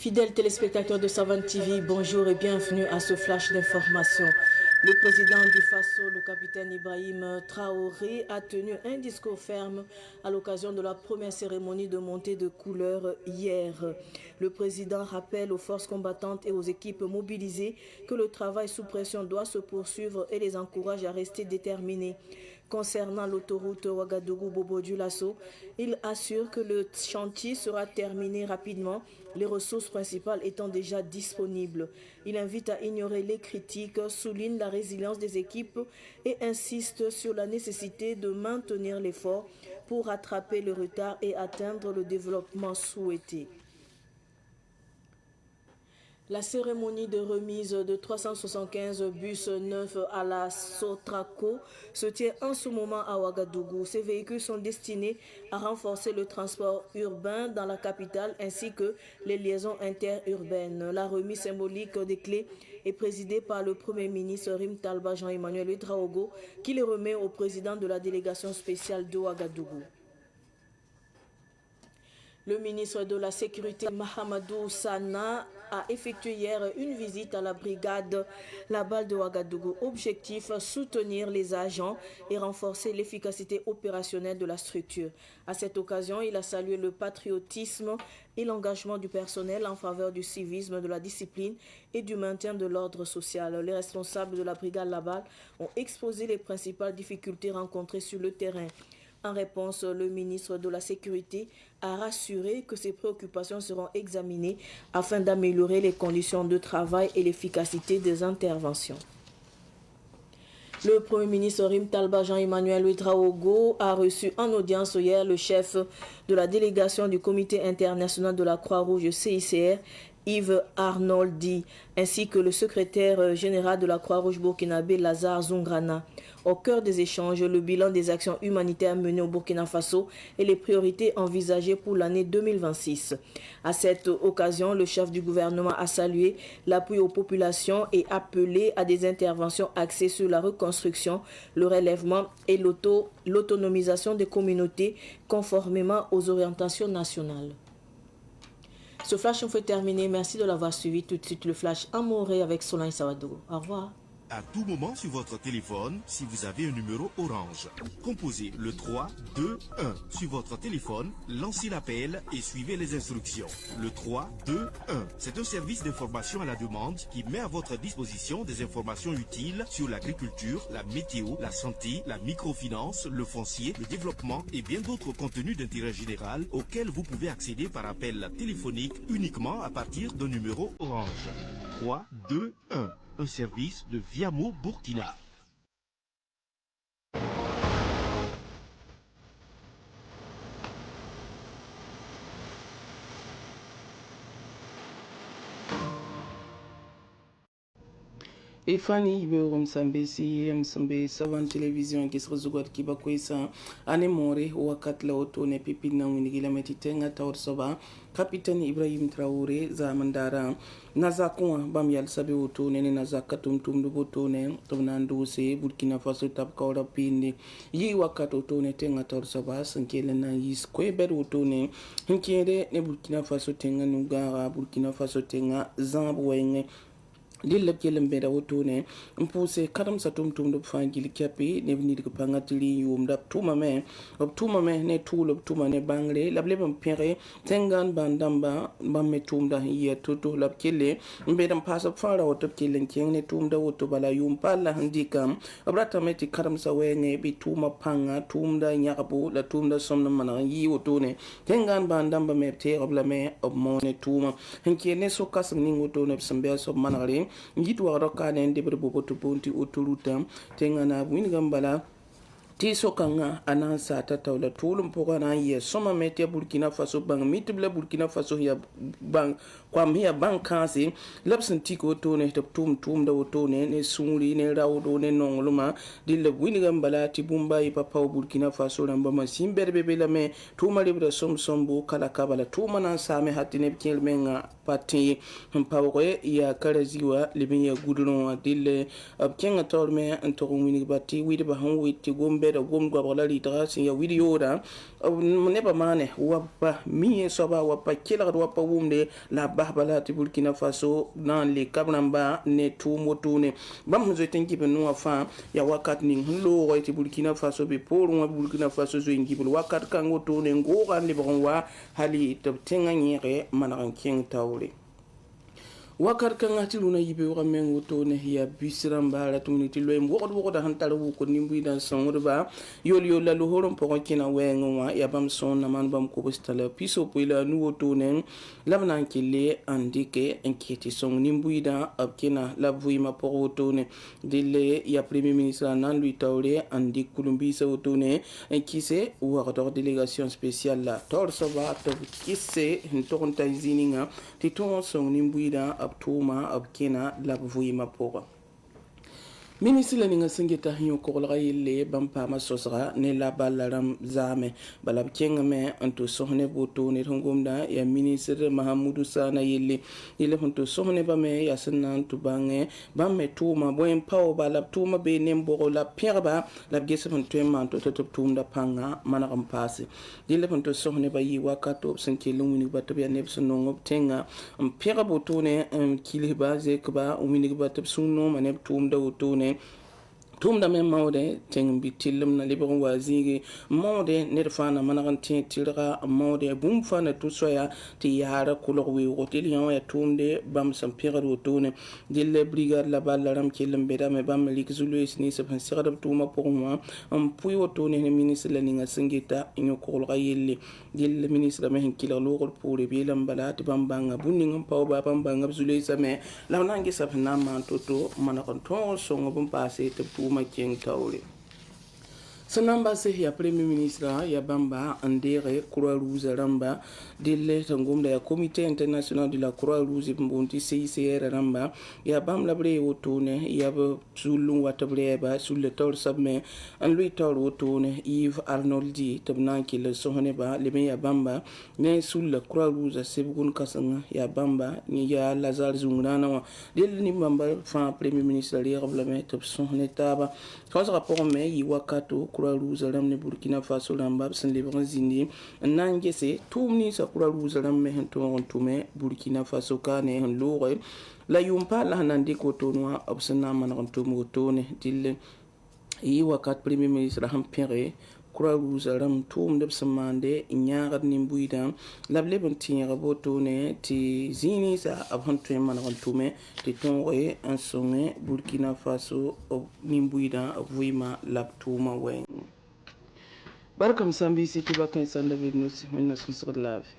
Fidèles téléspectateurs de Savane TV, bonjour et bienvenue à ce flash d'information. Le président du FASO, le capitaine Ibrahim Traoré, a tenu un discours ferme à l'occasion de la première cérémonie de montée de couleur hier. Le président rappelle aux forces combattantes et aux équipes mobilisées que le travail sous pression doit se poursuivre et les encourage à rester déterminés. Concernant l'autoroute Ouagadougou-Bobo-Dioulasso, il assure que le chantier sera terminé rapidement, les ressources principales étant déjà disponibles. Il invite à ignorer les critiques, souligne la résilience des équipes et insiste sur la nécessité de maintenir l'effort pour rattraper le retard et atteindre le développement souhaité. La cérémonie de remise de 375 bus neufs à la Sotraco se tient en ce moment à Ouagadougou. Ces véhicules sont destinés à renforcer le transport urbain dans la capitale ainsi que les liaisons interurbaines. La remise symbolique des clés est présidée par le Premier ministre Rim Talba Jean-Emmanuel Ouedraogo qui les remet au président de la délégation spéciale de Ouagadougou. Le ministre de la Sécurité, Mahamadou Sana, a effectué hier une visite à la brigade La Balle de Ouagadougou. Objectif, soutenir les agents et renforcer l'efficacité opérationnelle de la structure. À cette occasion, il a salué le patriotisme et l'engagement du personnel en faveur du civisme, de la discipline et du maintien de l'ordre social. Les responsables de la brigade La Balle ont exposé les principales difficultés rencontrées sur le terrain. En réponse, le ministre de la Sécurité a rassuré que ces préoccupations seront examinées afin d'améliorer les conditions de travail et l'efficacité des interventions. Le Premier ministre Rim Talba Jean-Emmanuel Ouedraogo a reçu en audience hier le chef de la délégation du Comité international de la Croix-Rouge CICR, Yves Arnoldi, ainsi que le secrétaire général de la Croix-Rouge burkinabé, Lazare Zungrana. Au cœur des échanges, le bilan des actions humanitaires menées au Burkina Faso et les priorités envisagées pour l'année 2026. À cette occasion, le chef du gouvernement a salué l'appui aux populations et appelé à des interventions axées sur la reconstruction, le relèvement et l'autonomisation des communautés conformément aux orientations nationales. Ce flash on fait terminer. Merci de l'avoir suivi. Tout de suite le flash Amoré avec Solange Sawadogo. Au revoir. À tout moment sur votre téléphone, si vous avez un numéro orange, composez le 3 2 1 sur votre téléphone, lancez l'appel et suivez les instructions. Le 3 2 1, c'est un service d'information à la demande qui met à votre disposition des informations utiles sur l'agriculture, la météo, la santé, la microfinance, le foncier, le développement et bien d'autres contenus d'intérêt général auxquels vous pouvez accéder par appel téléphonique uniquement à partir d'un numéro orange. 3 2 1. Un service de Viamo Burkina. Efani Iberum Sambesi Msambe Savane Television qui se rejoint qui va ça ane more wakat la auto ne pipi na winigila metitenga tawr soba capitaine Ibrahim Traoré za mandara naza kwa bam yal sabe auto ne naza katum tum do boto ne tonando se Burkina Faso tap kawra pindi yi wakat auto ne tenga tawr soba sankele na yis kwe ber auto ne hinkere ne Burkina Faso tenga nuga Burkina Faso tenga zambu wenge dilla kelem beda wotone mpuse kadam sa tum do fangil kapi ne vini ko pangatili yum dap tuma me ne tulo tuma ne bangle lable bam pere tengan bandamba bam me tumda hiya toto lab kelle mbedam pasa fara woto kellen ken ne tumda woto bala yum pala handikam abrata meti kadam sa wenge bi tuma panga tumda nyabo la tumda somna mana yi wotone tengan bandamba me te obla me ob mone tuma henkene so kasam ningo to ne sambe so manare ngit wa rokane debre boboto bonti otulutam tengana wingambala ti sokanga anansa tatawla tulum pogana ye soma mete Burkina Faso bang mitble Burkina Faso ya bang kwam ya bang kansi labsan tiko to ne tum da woto ne sungri ne rawdo ne nongoluma dille wingambala ti bumba yi papa Burkina Faso ramba masimber bebela me tuma libra sombo kala kabala tuma nan same hatine kelmenga pati mpawoye ya karaziwa libin ya gudron dille abkenga torme anto winibati widi ba hanwi ti gombe beda gom go bala litra sin ya video da ne ba mane wapa mi so ba wapa kila wapa wumde la bahbala ti Burkina Faso nan le kabramba ne tumo tune bam zo tenki be no fa ya wakat ning lo ti Burkina Faso be pour wa Burkina Faso zo ngibul wakat kango tune ngoran le bon wa hali to tenga nyere manaran king tawle wakar kan ati luna yibe wa mengo to ne ya bisiram bala tumni ti loy mbo da hantal wu ko nimbi dan songo ba yol la lo horon po kina wengo wa ya bam son na man bam ko bistala piso po ila nu to ne labna kile andike enketi song nimbi da abkina la vuima po to ne dile ya premier ministre nan lui tawle andi kulumbi sa to ne enkise wa ko délégation spéciale la tor so ba to kisse ntoron tanzininga ti ton song nimbi da abtuma abkina labvuima poga ministre la ninga singita hiyo ko la yille bampa ma sosra ne la balaram zame balab kenga me anto sohne boto ne ngomda ya ministre Mahamudu Sana yille ile honto sohne ba me ya sannan to bange bamme tuma boyen paw balab tuma be nembo la pierba la gese honto man to tumda panga manakam passe ile honto sohne ba yi wakato sanke lumini bato ya nebso no tenga pierba boto ne kili baze kba umini bato sunno manep tumda boto ne tumda men mawde teng bitilum na libon wazigi mawde nerfana managan tilra mawde bum fana to soya ti yara kulo wi hotel yan ya tumde bam sam pira rotone dille brigade la balaram kelem beda me bam lik zulu isni se pan sira tuma pour moi puy otone ne ministre la ninga singita inyo ko ga yelle dille ministre me kila lo ko pour be lam balati bam banga bunning paw ba bam banga zulu isame la nangi sa na man toto managan to so ngobum passe te uma king tawle sanamba se ya premier ministre ya bamba andere Croix Rouge ramba dille tangumda ya comité international de la Croix Rouge mbonti CICR ramba ya bam labre wotone ya sulung watabre ba sul le tol sabme an lui tol wotone Yves Arnoldi tabna ki le sohne ba le ya bamba ne sul la Croix Rouge sebgun kasanga ya bamba ni ya Lazare Zungrana wa dille ni bamba fa premier ministre ya problème tab sohne taba quand rapport me yi wakato Croix Rouge ramne Burkina Faso ramba sen lebran zindi nangese tumni sa Croix Rouge ramme hento tume Burkina Faso kane han lore la yumpa la nandi ko tonwa obsana man tumo tone dille yi wakat premier ministre hampere Croix Rouge ram tum de samande nyagat nimbuida lable bontinga botone ti zini sa abhantu man tume ti tonre en songe Burkina Faso nimbuida vuima laptuma wen barkam sambi siti bakan sanda vidnos minna sun sirlavi